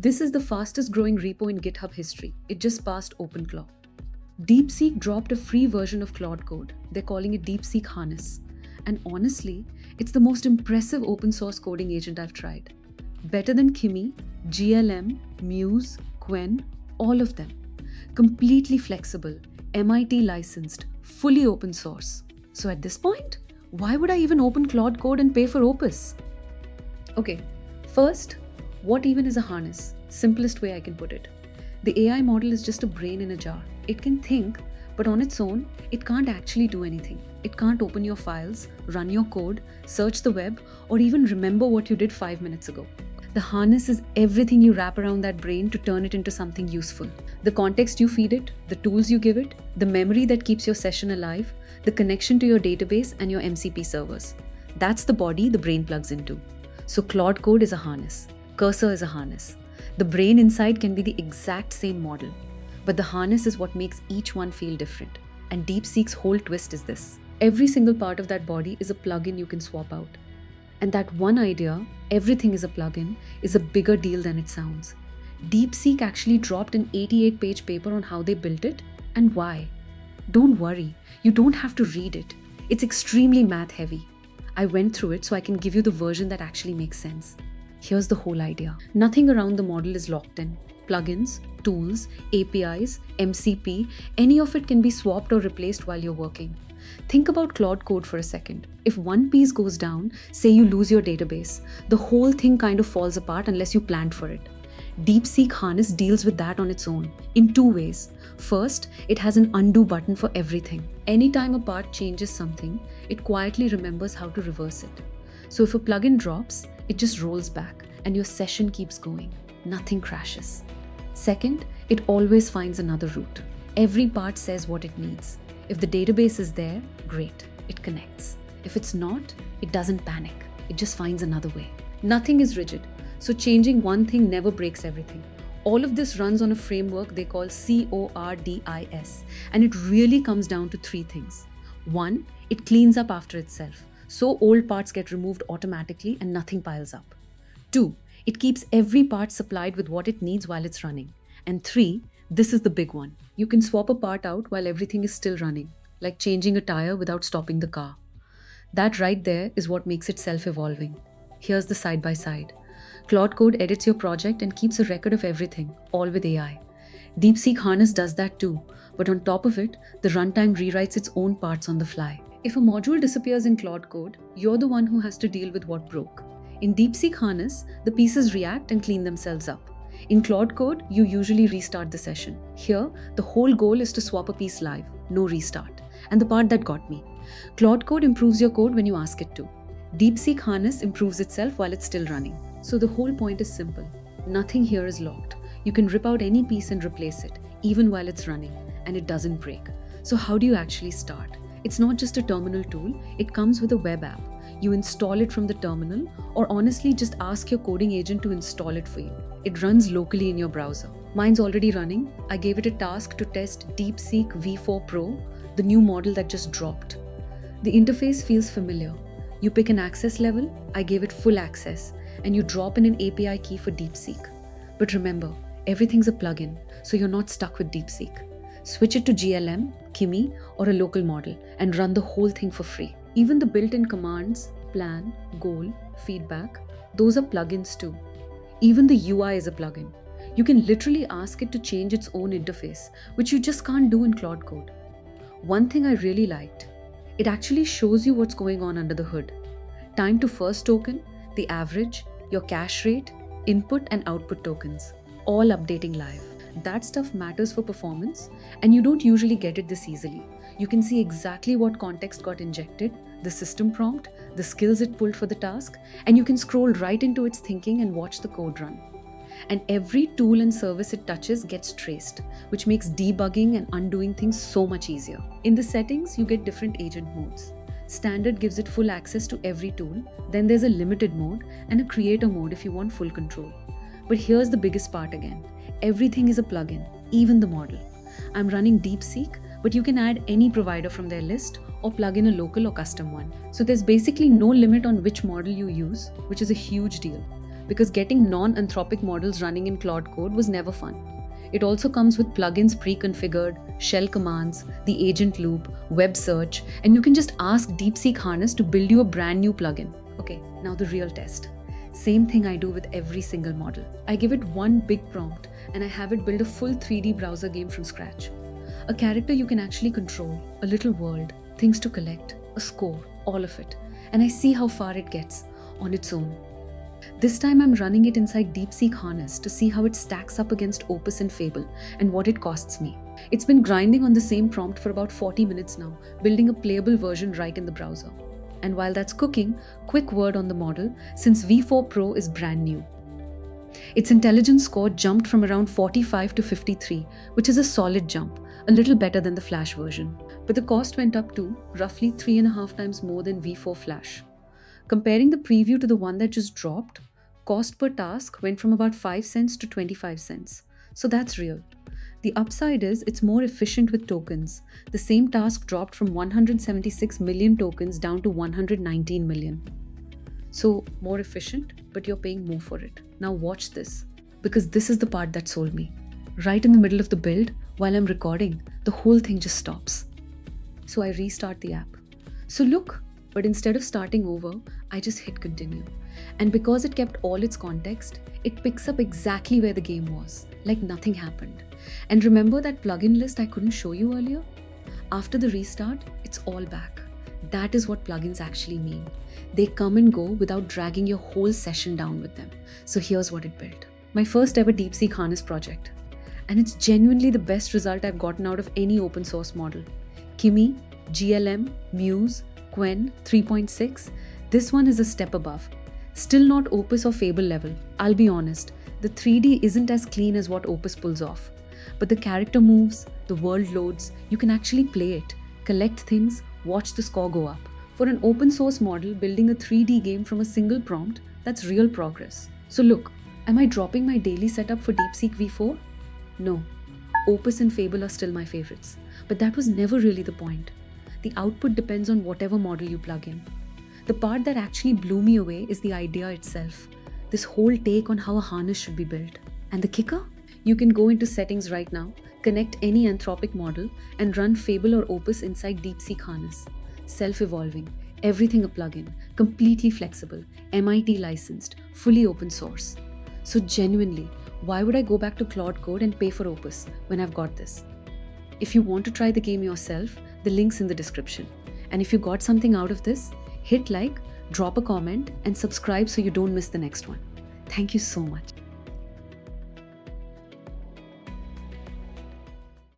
This is the fastest growing repo in GitHub history. It just passed OpenClaw. DeepSeek dropped a free version of Claude Code. They're calling it DeepSeek Harness. And honestly, it's the most impressive open source coding agent I've tried. Better than Kimi, GLM, Muse, Qwen, all of them. Completely flexible, MIT licensed, fully open source. So at this point, why would I even open Claude Code and pay for Opus? Okay, first, what even is a harness? Simplest way I can put it. The AI model is just a brain in a jar. It can think, but on its own, it can't actually do anything. It can't open your files, run your code, search the web, or even remember what you did 5 minutes ago. The harness is everything you wrap around that brain to turn it into something useful. The context you feed it, the tools you give it, the memory that keeps your session alive, the connection to your database and your MCP servers. That's the body the brain plugs into. So Claude Code is a harness. Cursor is a harness. The brain inside can be the exact same model, but the harness is what makes each one feel different. And DeepSeek's whole twist is this. Every single part of that body is a plugin you can swap out. And that one idea, everything is a plugin, is a bigger deal than it sounds. DeepSeek actually dropped an 88-page paper on how they built it and why. Don't worry, you don't have to read it. It's extremely math heavy. I went through it so I can give you the version that actually makes sense. Here's the whole idea. Nothing around the model is locked in. Plugins, tools, APIs, MCP, any of it can be swapped or replaced while you're working. Think about Claude Code for a second. If one piece goes down, say you lose your database, the whole thing kind of falls apart unless you planned for it. DeepSeek Harness deals with that on its own, in two ways. First, it has an undo button for everything. Anytime a part changes something, it quietly remembers how to reverse it. So if a plugin drops, it just rolls back and your session keeps going. Nothing crashes. Second, it always finds another route. Every part says what it needs. If the database is there, great, it connects. If it's not, it doesn't panic. It just finds another way. Nothing is rigid, so changing one thing never breaks everything. All of this runs on a framework they call CORDIS, and it really comes down to three things. One, it cleans up after itself, so old parts get removed automatically and nothing piles up. Two, it keeps every part supplied with what it needs while it's running. And three, this is the big one. You can swap a part out while everything is still running, like changing a tire without stopping the car. That right there is what makes it self-evolving. Here's the side-by-side. Claude Code edits your project and keeps a record of everything, all with AI. DeepSeek Harness does that too, but on top of it, the runtime rewrites its own parts on the fly. If a module disappears in Claude Code, you're the one who has to deal with what broke. In DeepSeek Harness, the pieces react and clean themselves up. In Claude Code, you usually restart the session. Here, the whole goal is to swap a piece live, no restart. And the part that got me. Claude Code improves your code when you ask it to. DeepSeek Harness improves itself while it's still running. So the whole point is simple. Nothing here is locked. You can rip out any piece and replace it, even while it's running, and it doesn't break. So how do you actually start? It's not just a terminal tool, it comes with a web app. You install it from the terminal, or honestly just ask your coding agent to install it for you. It runs locally in your browser. Mine's already running. I gave it a task to test DeepSeek V4 Pro, the new model that just dropped. The interface feels familiar. You pick an access level, I gave it full access, and you drop in an API key for DeepSeek. But remember, everything's a plugin, so you're not stuck with DeepSeek. Switch it to GLM, Kimi, or a local model and run the whole thing for free. Even the built-in commands, plan, goal, feedback, those are plugins too. Even the UI is a plugin. You can literally ask it to change its own interface, which you just can't do in Claude Code. One thing I really liked, it actually shows you what's going on under the hood. Time to first token, the average, your cache rate, input and output tokens, all updating live. That stuff matters for performance, and you don't usually get it this easily. You can see exactly what context got injected, the system prompt, the skills it pulled for the task, and you can scroll right into its thinking and watch the code run. And every tool and service it touches gets traced, which makes debugging and undoing things so much easier. In the settings, you get different agent modes. Standard gives it full access to every tool, then there's a limited mode and a creator mode if you want full control. But here's the biggest part again. Everything is a plugin, even the model. I'm running DeepSeek, but you can add any provider from their list or plug in a local or custom one. So there's basically no limit on which model you use, which is a huge deal. because getting non-anthropic models running in Claude Code was never fun. It also comes with plugins pre-configured, shell commands, the agent loop, web search, and you can just ask DeepSeek Harness to build you a brand new plugin. Okay, now the real test. Same thing I do with every single model. I give it one big prompt and I have it build a full 3D browser game from scratch. A character you can actually control, a little world, things to collect, a score, all of it. And I see how far it gets on its own. This time I'm running it inside DeepSeek Harness to see how it stacks up against Opus and Fable and what it costs me. It's been grinding on the same prompt for about 40 minutes now, building a playable version right in the browser. And while that's cooking, quick word on the model, since V4 Pro is brand new. Its intelligence score jumped from around 45 to 53, which is a solid jump, a little better than the Flash version. But the cost went up to roughly 3.5 times more than V4 Flash. Comparing the preview to the one that just dropped, cost per task went from about 5 cents to 25 cents. So that's real. The upside is it's more efficient with tokens. The same task dropped from 176 million tokens down to 119 million. So more efficient, but you're paying more for it. Now watch this, because this is the part that sold me. Right in the middle of the build, while I'm recording, the whole thing just stops. So I restart the app. So look, but instead of starting over, I just hit continue. And because it kept all its context, it picks up exactly where the game was, like nothing happened. And remember that plugin list I couldn't show you earlier? After the restart, it's all back. That is what plugins actually mean. They come and go without dragging your whole session down with them. So here's what it built. My first ever DeepSeek Harness project. And it's genuinely the best result I've gotten out of any open source model. Kimi, GLM, Muse, Qwen 3.6, this one is a step above. Still not Opus or Fable level, I'll be honest. The 3D isn't as clean as what Opus pulls off. But the character moves, the world loads, you can actually play it, collect things, watch the score go up. For an open source model building a 3D game from a single prompt, that's real progress. So look, am I dropping my daily setup for DeepSeek V4? No. Opus and Fable are still my favorites. But that was never really the point. The output depends on whatever model you plug in. The part that actually blew me away is the idea itself. This whole take on how a harness should be built. And the kicker? You can go into settings right now, connect any anthropic model, and run Fable or Opus inside DeepSeek Harness. Self-evolving, everything a plugin, completely flexible, MIT licensed, fully open source. So genuinely, why would I go back to Claude Code and pay for Opus when I've got this? If you want to try the game yourself, the link's in the description. And if you got something out of this, hit like, drop a comment, and subscribe so you don't miss the next one. Thank you so much.